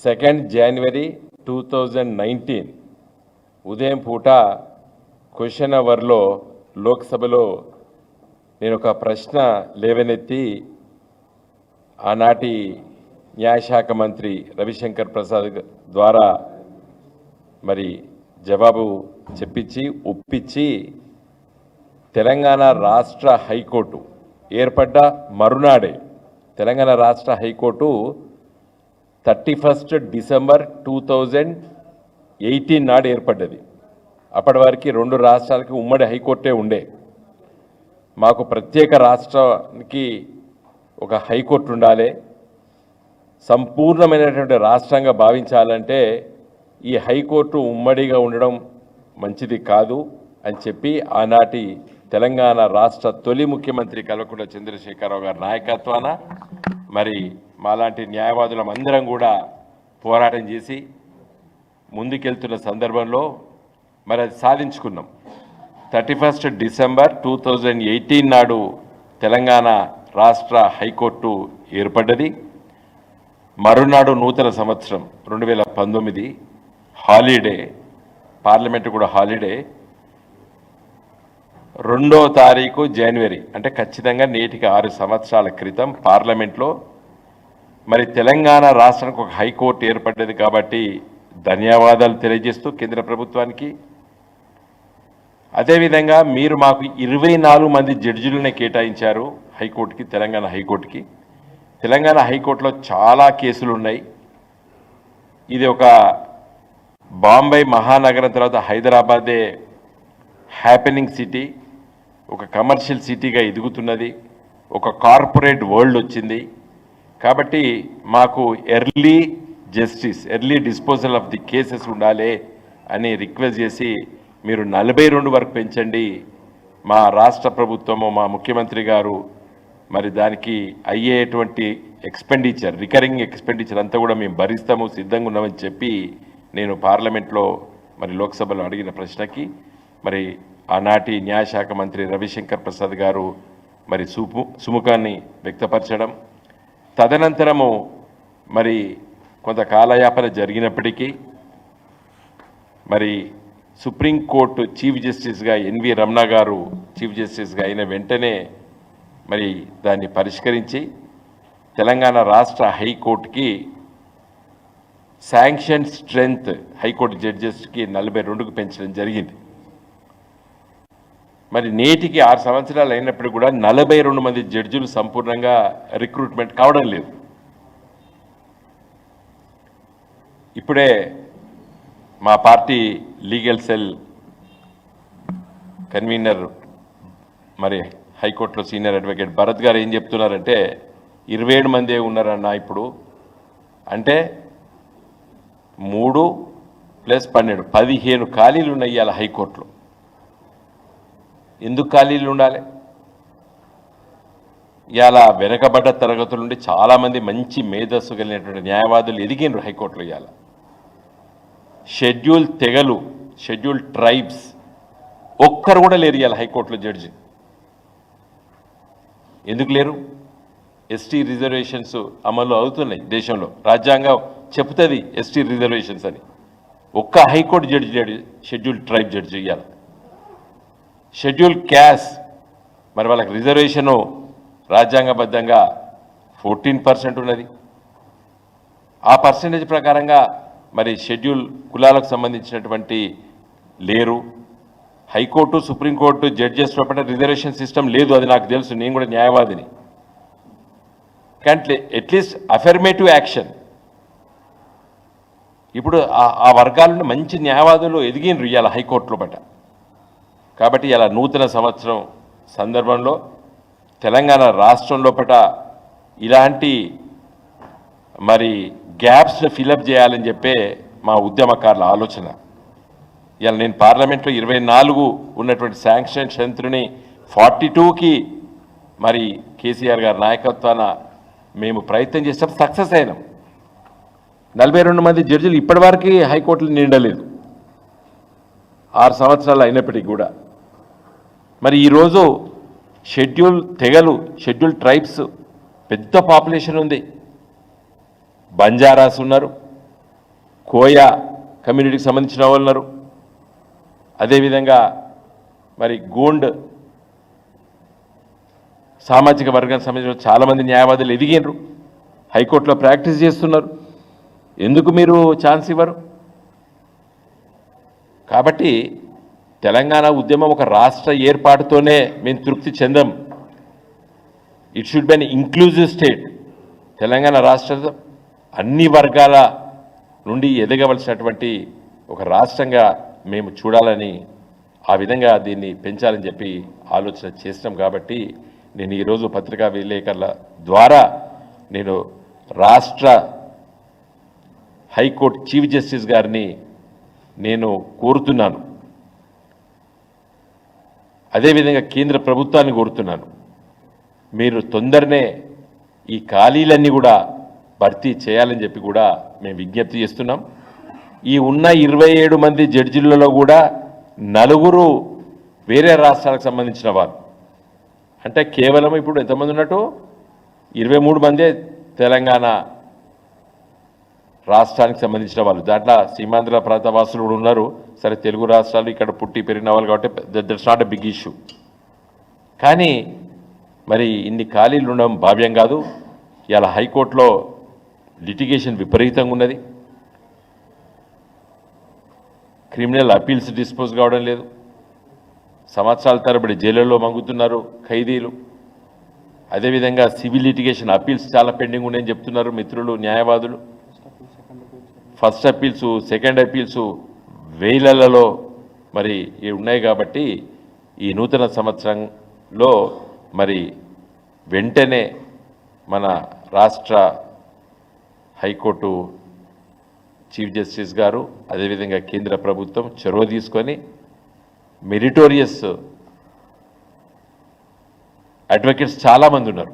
2 January 2019 ఉదయం పూట question అవర్లో లోక్సభలో నేను ఒక ప్రశ్న లేవనెత్తి ఆనాటి న్యాయశాఖ మంత్రి రవిశంకర్ ప్రసాద్ ద్వారా మరి జవాబు చెప్పించి ఒప్పించి తెలంగాణ రాష్ట్ర హైకోర్టు ఏర్పడ్డ మరునాడే తెలంగాణ రాష్ట్ర హైకోర్టు 31 డిసెంబర్ 2018 నాడు ఏర్పడ్డది. అప్పటి వరకు రెండు రాష్ట్రాలకి ఉమ్మడి హైకోర్టే ఉండే. మాకు ప్రత్యేక రాష్ట్రానికి ఒక హైకోర్టు ఉండాలి, సంపూర్ణమైనటువంటి రాష్ట్రంగా భావించాలంటే ఈ హైకోర్టు ఉమ్మడిగా ఉండడం మంచిది కాదు అని చెప్పి ఆనాటి తెలంగాణ రాష్ట్ర తొలి ముఖ్యమంత్రి కల్వకుంట్ల చంద్రశేఖరరావు గారి నాయకత్వాన మరి మాలాంటి న్యాయవాదులం అందరం కూడా పోరాటం చేసి ముందుకెళ్తున్న సందర్భంలో మరి అది సాధించుకున్నాం. 31 డిసెంబర్ 2018 నాడు తెలంగాణ రాష్ట్ర హైకోర్టు ఏర్పడ్డది. మరునాడు నూతన సంవత్సరం 2019 హాలిడే, పార్లమెంటు కూడా హాలిడే. 2వ తారీఖు జనవరి అంటే ఖచ్చితంగా నేటికి 6 సంవత్సరాల క్రితం పార్లమెంట్లో మరి తెలంగాణ రాష్ట్రానికి ఒక హైకోర్టు ఏర్పడ్డది. కాబట్టి ధన్యవాదాలు తెలియజేస్తూ కేంద్ర ప్రభుత్వానికి, అదేవిధంగా మీరు మాకు 24 మంది జడ్జిలనే కేటాయించారు హైకోర్టుకి, తెలంగాణ హైకోర్టుకి. తెలంగాణ హైకోర్టులో చాలా కేసులు ఉన్నాయి. ఇది ఒక బాంబే మహానగరం తర్వాత హైదరాబాదే హ్యాపెనింగ్ సిటీ, ఒక కమర్షియల్ సిటీగా ఎదుగుతున్నది, ఒక కార్పొరేట్ వరల్డ్ వచ్చింది. కాబట్టి మాకు early justice, early disposal of the cases ఉండాలి అని రిక్వెస్ట్ చేసి మీరు 42 వరకు పెంచండి. మా రాష్ట్ర ప్రభుత్వము, మా ముఖ్యమంత్రి గారు మరి దానికి అయ్యేటువంటి ఎక్స్పెండిచర్, రికరింగ్ ఎక్స్పెండిచర్ అంతా కూడా మేము భరిస్తాము, సిద్ధంగా ఉన్నామని చెప్పి నేను పార్లమెంట్లో మరి లోక్సభలో అడిగిన ప్రశ్నకి మరి ఆనాటి న్యాయశాఖ మంత్రి రవిశంకర్ ప్రసాద్ గారు మరి సుముఖాన్ని వ్యక్తపరచడం, తదనంతరము మరి కొంత కాలయాపన జరిగినప్పటికీ మరి సుప్రీంకోర్టు చీఫ్ జస్టిస్గా ఎన్వి రమణ గారు చీఫ్ జస్టిస్గా అయిన వెంటనే మరి దాన్ని పరిష్కరించి తెలంగాణ రాష్ట్ర హైకోర్టుకి శాంక్షన్ స్ట్రెంగ్త్ హైకోర్టు జడ్జెస్కి 42కు పెంచడం జరిగింది. మరి నేటికి 6 సంవత్సరాలు అయినప్పుడు కూడా 42 మంది జడ్జిలు సంపూర్ణంగా రిక్రూట్మెంట్ కావడం లేదు. ఇప్పుడే మా పార్టీ లీగల్ సెల్ కన్వీనర్ మరి హైకోర్టులో సీనియర్ అడ్వకేట్ భరత్ గారు ఏం చెప్తున్నారంటే 27 మందే ఉన్నారన్న ఇప్పుడు, అంటే 3 + 12 15 ఖాళీలు ఉన్నాయి ఇవాళ హైకోర్టులో. ఎందుకు ఖాళీలు ఉండాలి? ఇవాళ వెనకబడ్డ తరగతుల నుండి చాలామంది మంచి మేధస్సు కలిగినటువంటి న్యాయవాదులు ఎదిగినరు హైకోర్టులో. ఇవాళ షెడ్యూల్ తెగలు, షెడ్యూల్ ట్రైబ్స్ ఒక్కరు కూడా లేరు ఇవాళ హైకోర్టులో జడ్జి. ఎందుకు లేరు? ఎస్టీ రిజర్వేషన్స్ అమలు అవుతున్నాయి దేశంలో, రాజ్యాంగం చెప్తుంది ఎస్టీ రిజర్వేషన్స్ అని. ఒక్క హైకోర్టు జడ్జి లేడు షెడ్యూల్ ట్రైబ్ జడ్జి. ఇవాళ షెడ్యూల్ క్యాస్ట్ మరి వాళ్ళకి రిజర్వేషను రాజ్యాంగబద్ధంగా 14% ఉన్నది. ఆ పర్సంటేజ్ ప్రకారంగా మరి షెడ్యూల్ కులాలకు సంబంధించినటువంటి లేరు. హైకోర్టు, సుప్రీంకోర్టు జడ్జెస్ లోపల రిజర్వేషన్ సిస్టమ్ లేదు, అది నాకు తెలుసు, నేను కూడా న్యాయవాదిని. కానీ అట్లీస్ట్ అఫర్మేటివ్ యాక్షన్ ఇప్పుడు ఆ వర్గాల నుండి మంచి న్యాయవాదులు ఎదిగినరు ఇవాళ హైకోర్టులో పట్ల. కాబట్టి ఇలా నూతన సంవత్సరం సందర్భంలో తెలంగాణ రాష్ట్రం లోపల ఇలాంటి మరి గ్యాప్స్ను ఫిలప్ చేయాలని చెప్పే మా ఉద్యమకారుల ఆలోచన. ఇలా నేను పార్లమెంట్లో 24 ఉన్నటువంటి శాంక్షన్ స్ట్రెంత్ని 42కి మరి కేసీఆర్ గారి నాయకత్వాన మేము ప్రయత్నం చేసాం, సక్సెస్ అయినాం. 42 మంది జడ్జిలు ఇప్పటివరకు హైకోర్టులు నిండలేదు 6 సంవత్సరాలు అయినప్పటికీ కూడా. మరి ఈరోజు షెడ్యూల్ తెగలు, షెడ్యూల్ ట్రైబ్స్ పెద్ద పాపులేషన్ ఉంది. బంజారాస్ ఉన్నారు, కోయ కమ్యూనిటీకి సంబంధించిన వాళ్ళు ఉన్నారు. అదేవిధంగా మరి గోండ్ సామాజిక వర్గానికి సంబంధించిన చాలామంది న్యాయవాదులు ఎదిగినరు, హైకోర్టులో ప్రాక్టీస్ చేస్తున్నారు. ఎందుకు మీరు ఛాన్స్ ఇవ్వరు? కాబట్టి తెలంగాణ ఉద్యమం ఒక రాష్ట్ర ఏర్పాటుతోనే మేము తృప్తి చెందాం. It should be an inclusive state. Telangana రాష్ట్రం అన్ని వర్గాల నుండి ఎదగవలసినటువంటి ఒక రాష్ట్రంగా మేము చూడాలని, ఆ విధంగా దీన్ని పెంచాలని చెప్పి ఆలోచన చేసినాం. కాబట్టి నేను ఈరోజు పత్రికా విలేకరుల ద్వారా నేను రాష్ట్ర హైకోర్టు చీఫ్ జస్టిస్ గారిని నేను కోరుతున్నాను. అదేవిధంగా కేంద్ర ప్రభుత్వాన్ని కోరుతున్నాను, మీరు తొందరనే ఈ ఖాళీలన్నీ కూడా భర్తీ చేయాలని చెప్పి కూడా మేము విజ్ఞప్తి చేస్తున్నాం. ఈ ఉన్న 27 మంది జడ్జిలలో కూడా 4 వేరే రాష్ట్రాలకు సంబంధించిన వాళ్ళు. అంటే కేవలం ఇప్పుడు ఎంతమంది ఉన్నట్టు 23 మందే తెలంగాణ రాష్ట్రానికి సంబంధించిన వాళ్ళు. దాంట్లో సీమాంధ్ర ప్రాంత వాసులు కూడా ఉన్నారు. సరే, తెలుగు రాష్ట్రాలు ఇక్కడ పుట్టి పెరిగిన వాళ్ళు కాబట్టి that's not a big issue. కానీ మరి ఇన్ని ఖాళీలు ఉండడం భావ్యం కాదు. ఇలా హైకోర్టులో లిటిగేషన్ విపరీతంగా ఉన్నది. క్రిమినల్ అపీల్స్ డిస్పోజ్ కావడం లేదు. సంవత్సరాల తరబడి జైలులో మంగుతున్నారు ఖైదీలు. అదేవిధంగా సివిల్ లిటిగేషన్ అపీల్స్ చాలా పెండింగ్ ఉన్నాయని చెప్తున్నారు మిత్రులు న్యాయవాదులు. ఫస్ట్ అపీల్స్, సెకండ్ అపీల్స్ వేలలలో మరి ఉన్నాయి. కాబట్టి ఈ నూతన సంవత్సరంలో మరి వెంటనే మన రాష్ట్ర హైకోర్టు చీఫ్ జస్టిస్ గారు, అదేవిధంగా కేంద్ర ప్రభుత్వం చొరవ తీసుకొని మెరిటోరియస్ అడ్వకేట్స్ చాలామంది ఉన్నారు.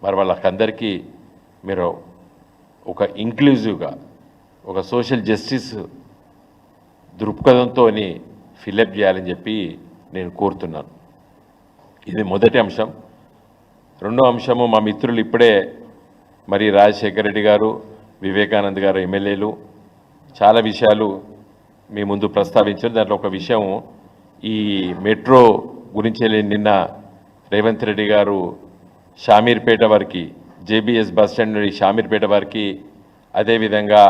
మరి వాళ్ళకందరికీ మీరు ఒక ఇంక్లూజివ్గా ఒక సోషల్ జస్టిస్ దృక్పథంతో ఫిలప్ చేయాలని చెప్పి నేను కోరుతున్నాను. ఇది మొదటి అంశం. రెండో అంశము, మా మిత్రులు ఇప్పుడే మరి రాజశేఖర రెడ్డి గారు, వివేకానంద్ గారు ఎమ్మెల్యేలు చాలా విషయాలు మీ ముందు ప్రస్తావించారు. దాంట్లో ఒక విషయం ఈ మెట్రో గురించి నిన్న రేవంత్ రెడ్డి గారు షామీర్పేట వారికి, జేబీఎస్ బస్ స్టాండ్ నుండి షామీర్పేట వారికి, అదేవిధంగా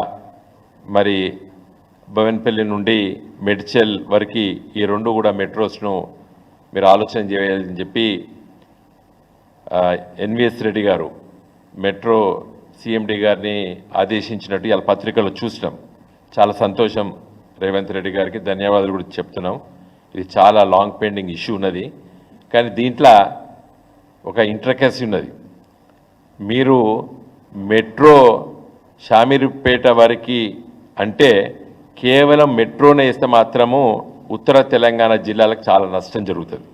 మరి భవన్పల్లి నుండి మెడ్చల్ వరకు ఈ 2 కూడా మెట్రోస్ను మీరు ఆలోచన చేయాలని చెప్పి ఎన్విఎస్ రెడ్డి గారు మెట్రో సిఎండి గారిని ఆదేశించినట్టు ఇలా పత్రికలో చూసినాం. చాలా సంతోషం. రేవంత్ రెడ్డి గారికి ధన్యవాదాలు కూడా చెప్తున్నాం. ఇది చాలా లాంగ్ పెండింగ్ ఇష్యూ ఉన్నది. కానీ దీంట్లో ఒక ఇంట్రకసీ ఉన్నది. మీరు మెట్రో షామీర్పేట వరకు అంటే కేవలం మెట్రోనే వేస్తే మాత్రము ఉత్తర తెలంగాణ జిల్లాలకు చాలా నష్టం జరుగుతుంది.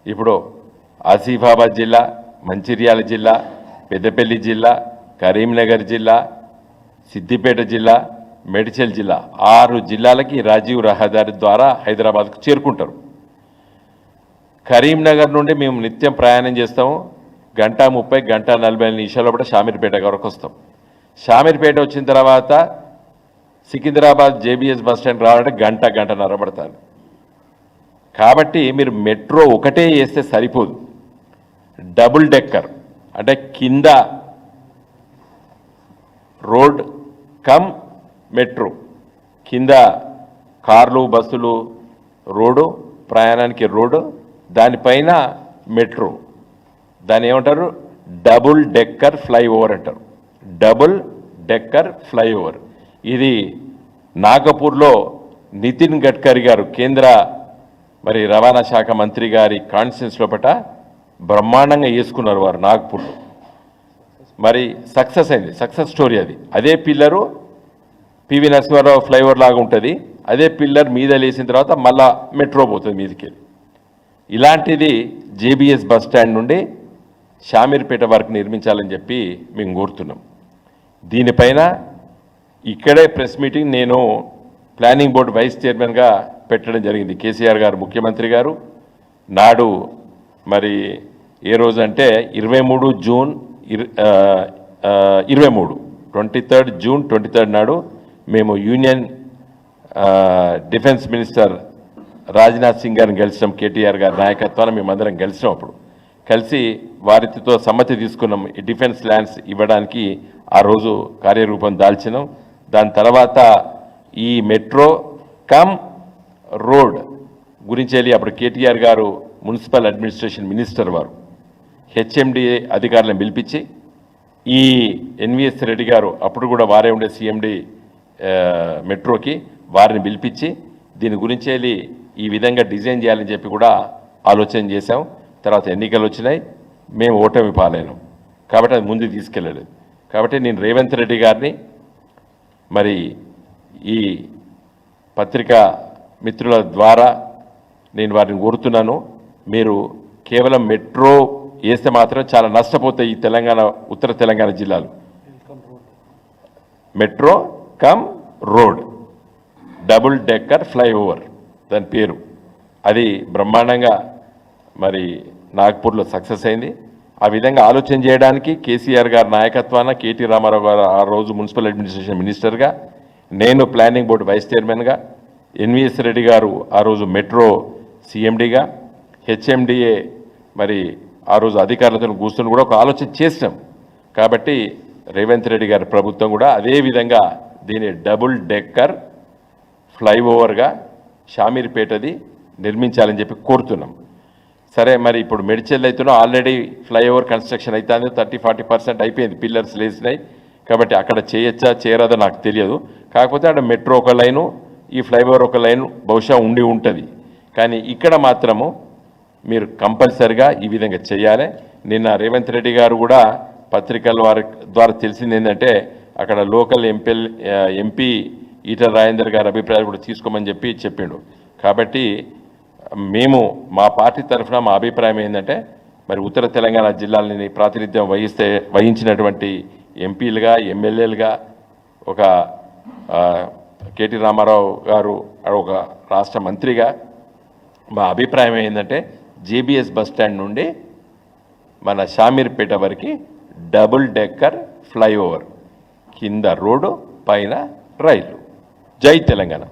ఇప్పుడు ఆసిఫాబాద్ జిల్లా, మంచిర్యాల జిల్లా, పెద్దపల్లి జిల్లా, కరీంనగర్ జిల్లా, సిద్దిపేట జిల్లా, మేడ్చల్ జిల్లా 6 జిల్లాలకి రాజీవ్ రహదారి ద్వారా హైదరాబాద్కు చేరుకుంటారు. కరీంనగర్ నుండి మేము నిత్యం ప్రయాణం చేస్తాము. 1:30, 1:40 నిమిషాల కూడా షామీర్పేట వరకు వస్తాం. షామీర్పేట వచ్చిన తర్వాత సికింద్రాబాద్ జేబీఎస్ బస్ స్టాండ్ రావాలంటే గంటన్నర పడతారు. కాబట్టి మీరు మెట్రో ఒకటే వేస్తే సరిపోదు. డబుల్ డెక్కర్ అంటే కింద రోడ్ కమ్ మెట్రో, కింద కార్లు, బస్సులు రోడ్డు, ప్రయాణానికి రోడ్డు, దానిపైన మెట్రో. దాన్ని ఏమంటారు? డబుల్ డెక్కర్ ఫ్లైఓవర్ అంటారు. Double decker flyover. ఇది నాగపూర్లో నితిన్ గడ్కరీ గారు, కేంద్ర మరి రవాణా శాఖ మంత్రి గారి కాన్స్టిట్యూన్స్ లోపల బ్రహ్మాండంగా వేసుకున్నారు వారు నాగపూర్లో. మరి సక్సెస్ అయింది, సక్సెస్ స్టోరీ అది. అదే పిల్లరు పివి నరసింహారావు ఫ్లైఓవర్ లాగా ఉంటుంది. అదే పిల్లర్ మీద లేసిన తర్వాత మళ్ళా మెట్రో పోతుంది మీదకి. ఇలాంటిది జేబీఎస్ బస్ స్టాండ్ నుండి షామీర్పేట వరకు నిర్మించాలని చెప్పి మేము కోరుతున్నాం. దీనిపైన ఇక్కడే ప్రెస్ మీటింగ్ నేను ప్లానింగ్ బోర్డు వైస్ చైర్మన్గా పెట్టడం జరిగింది. కేసీఆర్ గారు ముఖ్యమంత్రి గారు నాడు మరి ఏ రోజు అంటే 23 జూన్ 23 జూన్ 23 నాడు మేము union defence minister Rajnath Singh గారిని గెలిచినాం. కేటీఆర్ గారి నాయకత్వాన్ని మేమందరం గెలిచినాం. అప్పుడు కలిసి వారితో సమ్మతి తీసుకున్నాం ఈ డిఫెన్స్ ల్యాండ్స్ ఇవ్వడానికి. ఆ రోజు కార్యరూపం దాల్చినాం. దాని తర్వాత ఈ మెట్రో కమ్ రోడ్ గురించి వెళ్ళి అప్పుడు కేటీఆర్ గారు మున్సిపల్ అడ్మినిస్ట్రేషన్ మినిస్టర్ వారు హెచ్ఎండిఏ అధికారులను పిలిపించి ఈ ఎన్విఎస్ రెడ్డి గారు అప్పుడు కూడా వారే ఉండే సిఎండి మెట్రోకి వారిని పిలిపించి దీని గురించి వెళ్ళి ఈ విధంగా డిజైన్ చేయాలని చెప్పి కూడా ఆలోచన చేశాం. తర్వాత ఎన్నికలు వచ్చినాయి, మేము ఓటమి పాలైనాం. కాబట్టి అది ముందుకు తీసుకెళ్ళలేదు. కాబట్టి నేను రేవంత్ రెడ్డి గారిని మరి ఈ పత్రికా మిత్రుల ద్వారా నేను వారిని కోరుతున్నాను, మీరు కేవలం మెట్రో వేస్తే మాత్రం చాలా నష్టపోతాయి ఈ తెలంగాణ ఉత్తర తెలంగాణ జిల్లాలు. Metro cum road double decker flyover దాని పేరు. అది బ్రహ్మాండంగా మరి నాగ్పూర్లో సక్సెస్ అయింది. ఆ విధంగా ఆలోచన చేయడానికి కేసీఆర్ గారి నాయకత్వాన కేటీ రామారావు గారు ఆ రోజు మున్సిపల్ అడ్మినిస్ట్రేషన్ మినిస్టర్గా, నేను ప్లానింగ్ బోర్డు వైస్ చైర్మన్గా, ఎన్విఎస్ రెడ్డి గారు ఆ రోజు మెట్రో సిఎండిగా, హెచ్ఎండిఏ మరి ఆ రోజు అధికారులతో కూర్చొని కూడా ఒక ఆలోచన చేసినాం. కాబట్టి రేవంత్ రెడ్డి గారి ప్రభుత్వం కూడా అదే విధంగా దీన్ని డబుల్ డెక్కర్ ఫ్లైఓవర్గా షామీర్పేటది నిర్మించాలని చెప్పి కోరుతున్నాం. సరే, మరి ఇప్పుడు మెడిచల్ అయితేనో ఆల్రెడీ ఫ్లైఓవర్ కన్స్ట్రక్షన్ అవుతుంది, 30-40% అయిపోయింది, పిల్లర్స్ లేసినాయి. కాబట్టి అక్కడ చేయొచ్చా చేయరాదో నాకు తెలియదు. కాకపోతే అక్కడ మెట్రో ఒక లైను, ఈ ఫ్లైఓవర్ ఒక లైను బహుశా ఉండి ఉంటుంది. కానీ ఇక్కడ మాత్రము మీరు కంపల్సరిగా ఈ విధంగా చేయాలి. నిన్న రేవంత్ రెడ్డి గారు కూడా పత్రికల వారి ద్వారా తెలిసింది ఏంటంటే అక్కడ లోకల్ ఎంపీ ఈటల రాజేందర్ గారి అభిప్రాయాలు కూడా తీసుకోమని చెప్పిండు. కాబట్టి మేము మా పార్టీ తరఫున మా అభిప్రాయం ఏంటంటే మరి ఉత్తర తెలంగాణ జిల్లాలని ప్రాతినిధ్యం వహించినటువంటి ఎంపీలుగా, ఎమ్మెల్యేలుగా, ఒక కేటీ రామారావు గారు ఒక రాష్ట్ర మంత్రిగా మా అభిప్రాయం ఏంటంటే జేబీఎస్ బస్ స్టాండ్ నుండి మన షామీర్పేట వరకు డబుల్ డెక్కర్ ఫ్లైఓవర్, కింద రోడ్డు, పైన రైలు. జై తెలంగాణ.